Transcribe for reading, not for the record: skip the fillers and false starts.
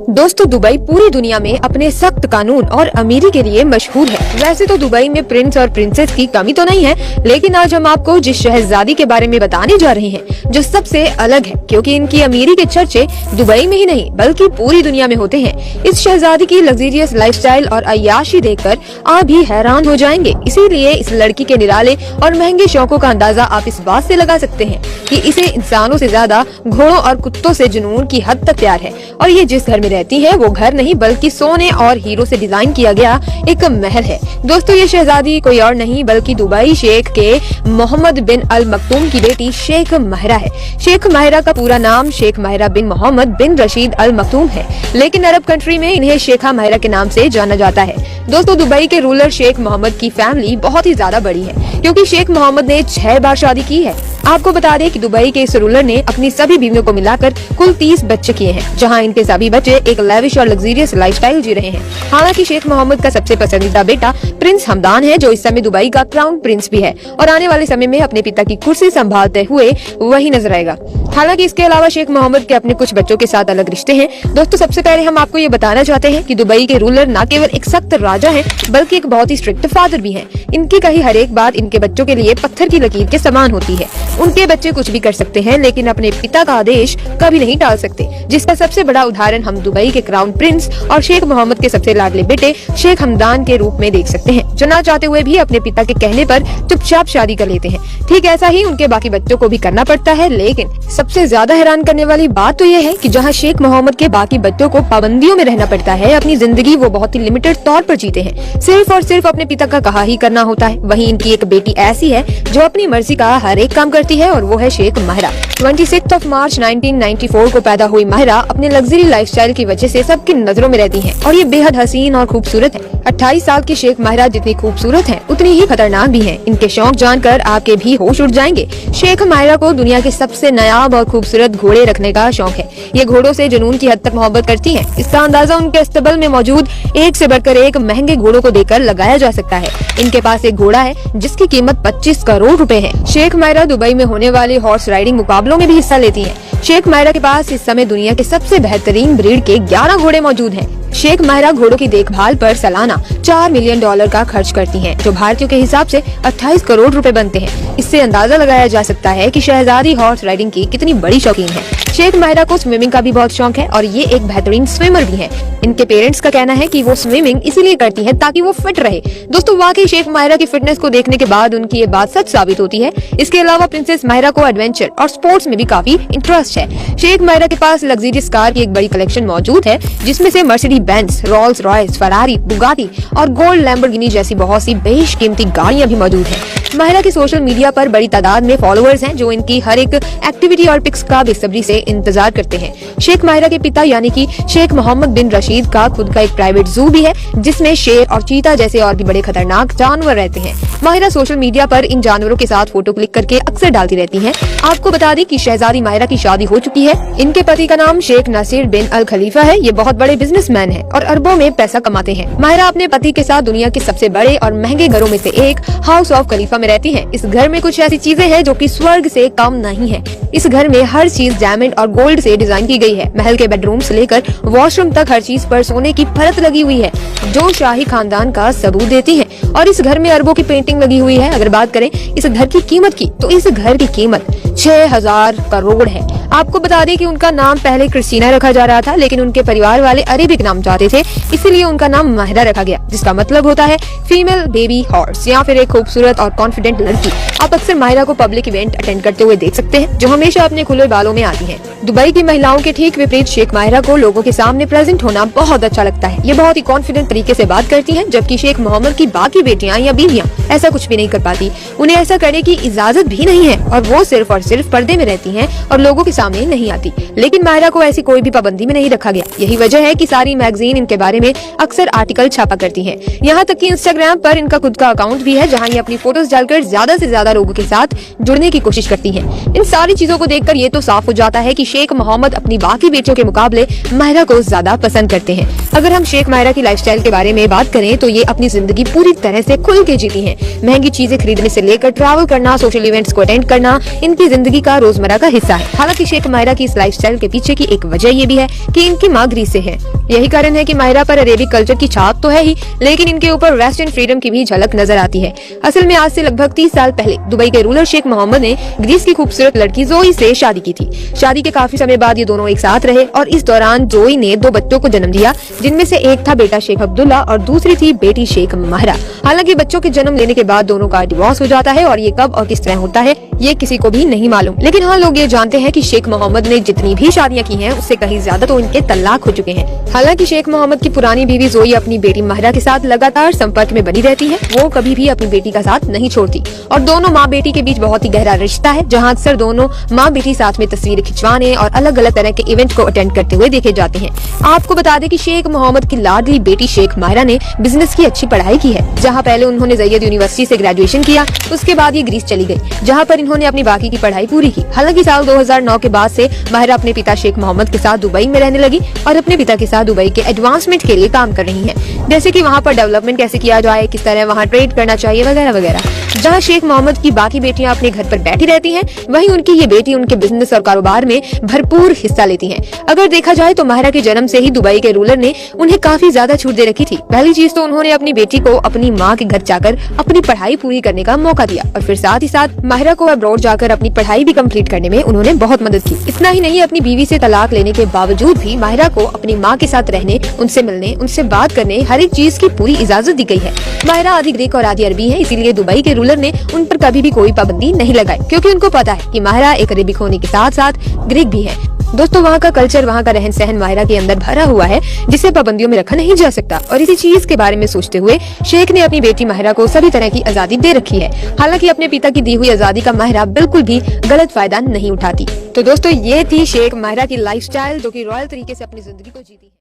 दोस्तों, दुबई पूरी दुनिया में अपने सख्त कानून और अमीरी के लिए मशहूर है। वैसे तो दुबई में प्रिंस और प्रिंसेस की कमी तो नहीं है, लेकिन आज हम आपको जिस शहजादी के बारे में बताने जा रहे हैं जो सबसे अलग है, क्योंकि इनकी अमीरी के चर्चे दुबई में ही नहीं बल्कि पूरी दुनिया में होते हैं। इस शहजादी की लग्जरियस लाइफस्टाइल और अय्याशी देखकर आप भी हैरान हो जाएंगे। इसीलिए इस लड़की के निराले और महंगे शौकों का अंदाजा आप इस बात से लगा सकते हैं कि इसे इंसानों से ज्यादा घोड़ों और कुत्तों से जुनून की हद तक प्यार है। और ये जिस घर में रहती है वो घर नहीं बल्कि सोने और हीरो से डिजाइन किया गया एक महल है। दोस्तों, ये शहजादी कोई और नहीं बल्कि दुबई शेख के मोहम्मद बिन अल मक्तूम की बेटी शेख माहिरा है। शेख माहिरा का पूरा नाम शेख माहिरा बिन मोहम्मद बिन रशीद अल मक्तूम है, लेकिन अरब कंट्री में इन्हें शेखा माहिरा के नाम से जाना जाता है। दोस्तों, दुबई के रूलर शेख मोहम्मद की फैमिली बहुत ही ज्यादा बड़ी है, क्योंकि शेख मोहम्मद ने 6 बार शादी की है। आपको बता दें कि दुबई के इस रूलर ने अपनी सभी बीवियों को मिलाकर कुल 30 बच्चे किए हैं, जहां इनके सभी बच्चे एक लेविश और लग्जरियस लाइफस्टाइल जी रहे हैं। हालांकि शेख मोहम्मद का सबसे पसंदीदा बेटा प्रिंस हमदान है, जो इस समय दुबई का क्राउन प्रिंस भी है और आने वाले समय में अपने पिता की कुर्सी संभालते हुए वही नजर आएगा। हालांकि इसके अलावा शेख मोहम्मद के अपने कुछ बच्चों के साथ अलग रिश्ते हैं। दोस्तों, सबसे पहले हम आपको ये बताना चाहते हैं कि दुबई के रूलर न केवल एक सख्त राजा हैं, बल्कि एक बहुत ही स्ट्रिक्ट फादर भी हैं। इनकी कही हर एक बात इनके बच्चों के लिए पत्थर की लकीर के समान होती है। उनके बच्चे कुछ भी कर सकते हैं, लेकिन अपने पिता का आदेश कभी नहीं टाल सकते, जिसका सबसे बड़ा उदाहरण हम दुबई के क्राउन प्रिंस और शेख मोहम्मद के सबसे लाडले बेटे शेख हमदान के रूप में देख सकते हैं, जो ना चाहते हुए भी अपने पिता के कहने पर चुपचाप शादी कर लेते हैं। ठीक ऐसा ही उनके बाकी बच्चों को भी करना पड़ता है। लेकिन सबसे ज्यादा हैरान करने वाली बात तो ये है कि जहाँ शेख मोहम्मद के बाकी बच्चों को पाबंदियों में रहना पड़ता है, अपनी जिंदगी वो बहुत ही लिमिटेड तौर पर जीते हैं। सिर्फ और सिर्फ अपने पिता का कहा ही करना होता है। वहीं इनकी एक बेटी ऐसी है जो अपनी मर्जी का हर एक काम करती है, और वो है शेख माहिरा। 26 मार्च 1994 को पैदा हुई माहिरा अपने लग्जरी लाइफस्टाइल की वजह से सबकी नजरों में रहती हैं और ये बेहद हसीन और खूबसूरत है। 28 साल की शेख माहिरा जितनी खूबसूरत है उतनी ही खतरनाक भी है। इनके शौक जानकर आपके भी होश उड़ जाएंगे। शेख माहिरा को दुनिया के सबसे नायाब और खूबसूरत घोड़े रखने का शौक है। ये घोड़ों से जुनून की हद तक मोहब्बत करती है। इसका अंदाजा उनके अस्तबल में मौजूद एक से बढ़कर एक महंगे घोड़ों को देखकर लगाया जा सकता है। इनके पास एक घोड़ा है जिसकी कीमत 25 करोड़ रुपए है। शेख माहिरा दुबई में होने वाले हॉर्स राइडिंग मुकाबलों में भी हिस्सा लेती है। शेख माहिरा के पास इस समय दुनिया के सबसे बेहतरीन ब्रीड के 11 घोड़े मौजूद हैं। शेख माहिरा घोड़ों की देखभाल पर सालाना $4 मिलियन का खर्च करती हैं, जो भारतीयों के हिसाब से 28 करोड़ रुपए बनते हैं। इससे अंदाजा लगाया जा सकता है कि शहजादी हॉर्स राइडिंग की कितनी बड़ी शौकीन है। शेख माहिरा को स्विमिंग का भी बहुत शौक है और ये एक बेहतरीन स्विमर भी है। इनके पेरेंट्स का कहना है कि वो स्विमिंग इसीलिए करती हैं ताकि वो फिट रहे। दोस्तों, वाकई शेख माहिरा की फिटनेस को देखने के बाद उनकी ये बात सच साबित होती है। इसके अलावा प्रिंसेस माहिरा को एडवेंचर और स्पोर्ट्स में भी काफी इंटरेस्ट है। शेख माहिरा के पास लग्जरियस कार की एक बड़ी कलेक्शन मौजूद है, जिसमें से Mercedes Benz, Rolls Royce, Ferrari, Bugatti और गोल्ड लैम्बोर्गिनी जैसी बहुत सी बेशकीमती गाड़ियां भी मौजूद हैं। माहिरा के सोशल मीडिया पर बड़ी तादाद में फॉलोअर्स हैं, जो इनकी हर एक एक्टिविटी और पिक्स का बेसब्री से इंतजार करते हैं। शेख माहिरा के पिता यानी कि शेख मोहम्मद बिन रशीद का खुद का एक प्राइवेट जू भी है, जिसमें शेर और चीता जैसे और भी बड़े खतरनाक जानवर रहते हैं। माहिरा सोशल मीडिया पर इन जानवरों के साथ फोटो क्लिक करके अक्सर डालती रहती हैं। आपको बता दें कि शहजादी माहिरा की शादी हो चुकी है। इनके पति का नाम शेख नासिर बिन अल खलीफा है। ये बहुत बड़े बिजनेसमैन हैं और अरबों में पैसा कमाते हैं। माहिरा अपने पति के साथ दुनिया के सबसे बड़े और महंगे घरों में से एक हाउस ऑफ खलीफा में रहती है। इस घर में कुछ ऐसी चीजें हैं जो कि स्वर्ग से कम नहीं है। इस घर में हर चीज डायमंड और गोल्ड से डिजाइन की गई है। महल के बेडरूम से लेकर वॉशरूम तक हर चीज पर सोने की परत लगी हुई है, जो शाही खानदान का सबूत देती है। और इस घर में अरबों की पेंटिंग लगी हुई है। अगर बात करें इस घर की कीमत की, तो इस घर की कीमत 6000 करोड़ है। आपको बता दें कि उनका नाम पहले क्रिस्टीना रखा जा रहा था, लेकिन उनके परिवार वाले अरेबिक नाम चाहते थे, इसीलिए उनका नाम माहिरा रखा गया, जिसका मतलब होता है फीमेल बेबी हॉर्स या फिर एक खूबसूरत और कॉन्फिडेंट लड़की। आप अक्सर माहिरा को पब्लिक इवेंट अटेंड करते हुए देख सकते हैं, जो हमेशा अपने खुले बालों में आती हैं। दुबई की महिलाओं के ठीक विपरीत शेख माहिरा को लोगों के सामने प्रेजेंट होना बहुत अच्छा लगता है। ये बहुत ही कॉन्फिडेंट तरीके से बात करती हैं, जबकि शेख मोहम्मद की बाकी बेटियां या बीवियां ऐसा कुछ भी नहीं कर पाती। उन्हें ऐसा करने की इजाजत भी नहीं है और वो सिर्फ और सिर्फ पर्दे में रहती हैं और लोगों के सामने नहीं आती। लेकिन माहिरा को ऐसी कोई भी पाबंदी में नहीं रखा गया। यही वजह है कि सारी मैगजीन इनके बारे में अक्सर आर्टिकल छापा करती हैं। यहाँ तक कि इंस्टाग्राम पर इनका खुद का अकाउंट भी है, जहाँ ये अपनी फोटोज डालकर ज्यादा से ज्यादा लोगों के साथ जुड़ने की कोशिश करती हैं। इन सारी चीजों को देखकर ये तो साफ हो जाता है कि शेख मोहम्मद अपनी बाकी बेटियों के मुकाबले माहिरा को ज्यादा पसंद करते हैं। अगर हम शेख माहिरा की लाइफस्टाइल के बारे में बात करें तो ये अपनी जिंदगी पूरी तरह से खुल के जीती हैं। महंगी चीजें खरीदने से लेकर ट्रैवल करना, सोशल इवेंट्स को अटेंड करना इनकी जिंदगी का रोजमर्रा का हिस्सा है। हालांकि शेख माहिरा की इस लाइफस्टाइल के पीछे की एक वजह ये भी है कि इनकी माँ ग्रीस से है। यही कारण है कि माहिरा पर अरेबिक कल्चर की छाप तो है ही, लेकिन इनके ऊपर वेस्टर्न फ्रीडम की भी झलक नजर आती है। असल में आज से लगभग 30 साल पहले दुबई के रूलर शेख मोहम्मद ने ग्रीस की खूबसूरत लड़की जोई से शादी की थी। शादी के काफी समय बाद ये दोनों एक साथ रहे और इस दौरान जोई ने 2 बच्चों को जन्म दिया, जिनमें से एक था बेटा शेख अब्दुल्ला और दूसरी थी बेटी शेख माहिरा। हालांकि बच्चों के जन्म लेने के बाद दोनों का डिवोर्स हो जाता है और ये कब और किस तरह होता है ये किसी को भी नहीं मालूम। लेकिन हाँ, लोग ये जानते हैं कि शेख मोहम्मद ने जितनी भी शादियां की हैं उससे कहीं ज्यादा तो इनके तलाक हो चुके हैं। हालांकि शेख मोहम्मद की पुरानी बीवी जोई अपनी बेटी माहिरा के साथ लगातार संपर्क में बनी रहती है। वो कभी भी अपनी बेटी का साथ नहीं छोड़ती और दोनों माँ बेटी के बीच बहुत ही गहरा रिश्ता है, जहाँ अक्सर दोनों माँ बेटी साथ में तस्वीरें खिंचवाने और अलग अलग तरह के इवेंट को अटेंड करते हुए देखे जाते हैं। आपको बता दें कि शेख मोहम्मद की लाडली बेटी शेख माहिरा ने बिजनेस की अच्छी पढ़ाई की है, जहाँ पहले उन्होंने ज़ैयद यूनिवर्सिटी से ग्रेजुएशन किया। उसके बाद ये ग्रीस चली गई, जहाँ पर इन्होंने अपनी बाकी की पढ़ाई पूरी की। हालांकि साल 2009 के बाद से माहिरा अपने पिता शेख मोहम्मद के साथ दुबई में रहने लगी और अपने पिता के साथ दुबई के एडवांसमेंट के लिए काम कर रही है, जैसे कि वहाँ पर डेवलपमेंट कैसे किया जाए, किस तरह वहाँ ट्रेड करना चाहिए वगैरह वगैरह। जहाँ शेख मोहम्मद की बाकी बेटियां अपने घर पर बैठी रहती हैं, वहीं उनकी ये बेटी उनके बिजनेस और कारोबार में भरपूर हिस्सा लेती हैं। अगर देखा जाए तो माहिरा के जन्म से ही दुबई के रूलर ने उन्हें काफी ज्यादा छूट दे रखी थी। पहली चीज तो उन्होंने अपनी बेटी को अपनी माँ के घर जाकर अपनी पढ़ाई पूरी करने का मौका दिया और फिर साथ ही साथ माहिरा को अब्रॉड जाकर अपनी पढ़ाई भी कंप्लीट करने में उन्होंने बहुत मदद की। इतना ही नहीं, अपनी बीवी से तलाक लेने के बावजूद भी माहिरा को अपनी माँ के साथ रहने, उनसे मिलने, उनसे बात करने, हर एक चीज की पूरी इजाजत दी गई है। माहिरा आधी ग्रीक और आधी अरबी है, इसीलिए दुबई के रूलर ने उन पर कभी भी कोई पाबंदी नहीं लगाई, क्योंकि उनको पता है कि माहिरा एक अरेबिक होने के साथ साथ ग्रीक भी है। दोस्तों, वहाँ का कल्चर, वहाँ का रहन सहन माहिरा के अंदर भरा हुआ है, जिसे पाबंदियों में रखा नहीं जा सकता। और इसी चीज के बारे में सोचते हुए शेख ने अपनी बेटी माहिरा को सभी तरह की आजादी दे रखी है। हालांकि अपने पिता की दी हुई आजादी का माहिरा बिल्कुल भी गलत फायदा नहीं उठाती। तो दोस्तों, ये थी शेख माहिरा की लाइफस्टाइल, जो कि रॉयल तरीके से अपनी जिंदगी को जीती।